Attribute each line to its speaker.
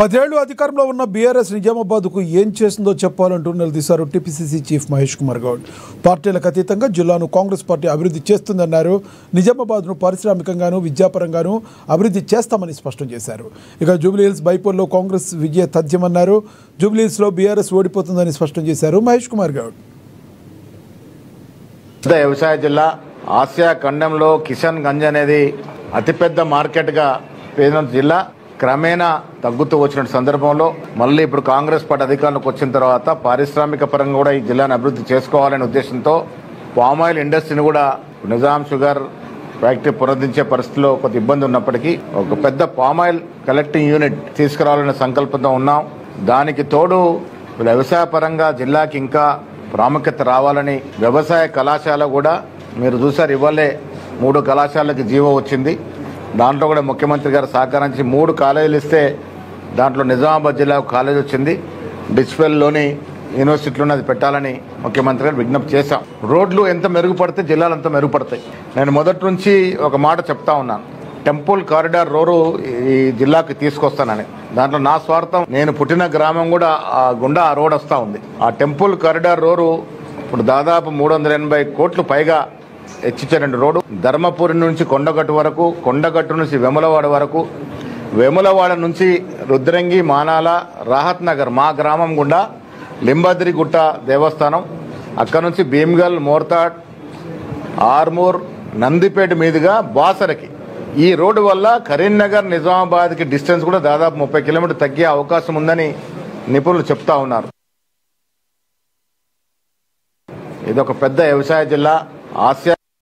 Speaker 1: 10 ఏళ్లు అధికారంలో ఉన్న బీఆర్ఎస్ నిజామాబాద్కు ఏం చేసిందో చెప్పాలంటూ నిలదీశారు టీపీసీసీ చీఫ్ మహేష్ కుమార్ గౌడ్. పార్టీలకు అతీతంగా జిల్లాను కాంగ్రెస్ పార్టీ అభివృద్ధి చేస్తుందన్నారు. నిజామాబాద్ను పారిశ్రామికంగాను విద్యాపరంగాను అభివృద్ధి చేస్తామని స్పష్టం చేశారు. ఇక జూబ్లీహిల్స్ బైపోల్లో కాంగ్రెస్ విజయ తథ్యమన్నారు. జూబ్లీహిల్స్లో బీఆర్ఎస్ ఓడిపోతుందని స్పష్టం చేశారు మహేష్ కుమార్ గౌడ్.
Speaker 2: వ్యవసాయ జిల్లా ఆసియా ఖండంలో కిషన్ గంజ్ అనేది అతిపెద్ద మార్కెట్గా పేరున్న జిల్లా క్రమేణా తగ్గుతూ వచ్చిన సందర్భంలో మళ్ళీ ఇప్పుడు కాంగ్రెస్ పార్టీ అధికారంలోకి వచ్చిన తర్వాత పారిశ్రామిక పరంగా కూడా ఈ జిల్లాను అభివృద్ధి చేసుకోవాలనే ఉద్దేశంతో పామాయిల్ ఇండస్ట్రీని కూడా నిజాం షుగర్ ఫ్యాక్టరీ పునరుద్ధరించే పరిస్థితిలో కొంత ఇబ్బంది ఉన్నప్పటికీ ఒక పెద్ద పామాయిల్ కలెక్టింగ్ యూనిట్ తీసుకురావాలనే సంకల్పంతో ఉన్నాం. దానికి తోడు వ్యవసాయ పరంగా జిల్లాకి ఇంకా ప్రాముఖ్యత రావాలని వ్యవసాయ కళాశాల కూడా మీరు చూసారు, ఇవాళే 3 కళాశాలకి జీవో వచ్చింది. దాంట్లో కూడా ముఖ్యమంత్రి గారు సహకరించి 3 కాలేజీలు ఇస్తే దాంట్లో నిజామాబాద్ జిల్లా కాలేజ్ వచ్చింది. డిస్పెల్లోని యూనివర్సిటీలోనే అది పెట్టాలని ముఖ్యమంత్రి గారు విజ్ఞప్తి చేశాం. రోడ్లు ఎంత మెరుగుపడితే జిల్లాలు అంత మెరుగుపడతాయి. నేను మొదటి నుంచి ఒక మాట చెప్తా ఉన్నాను, టెంపుల్ కారిడార్ రోడ్డు ఈ జిల్లాకి తీసుకొస్తానని. దాంట్లో నా స్వార్థం, నేను పుట్టిన గ్రామం కూడా గుండా ఆ రోడ్ వస్తూ ఉంది. ఆ టెంపుల్ కారిడార్ రోడ్డు ఇప్పుడు దాదాపు 380 కోట్లు పైగా హెచ్చిచ్చారండి. రోడ్డు ధర్మపురి నుంచి కొండగట్టు వరకు, కొండగట్టు నుంచి వెములవాడ వరకు, వెములవాడ నుంచి రుద్రంగి, మానాల, రాహత్ నగర్ మా గ్రామం గుండా లింబాద్రిగుట్ట దేవస్థానం, అక్కడ నుంచి భీమ్గల్, మోర్తాడ్, ఆర్మూర్, నందిపేట మీదుగా బాసరకి ఈ రోడ్డు వల్ల కరీంనగర్ నిజామాబాద్కి డిస్టెన్స్ కూడా దాదాపు 30 కిలోమీటర్లు తగ్గే అవకాశం ఉందని నిపుణులు చెప్తా ఉన్నారు. ఇదొక పెద్ద వ్యవసాయ జిల్లా. ఆసియా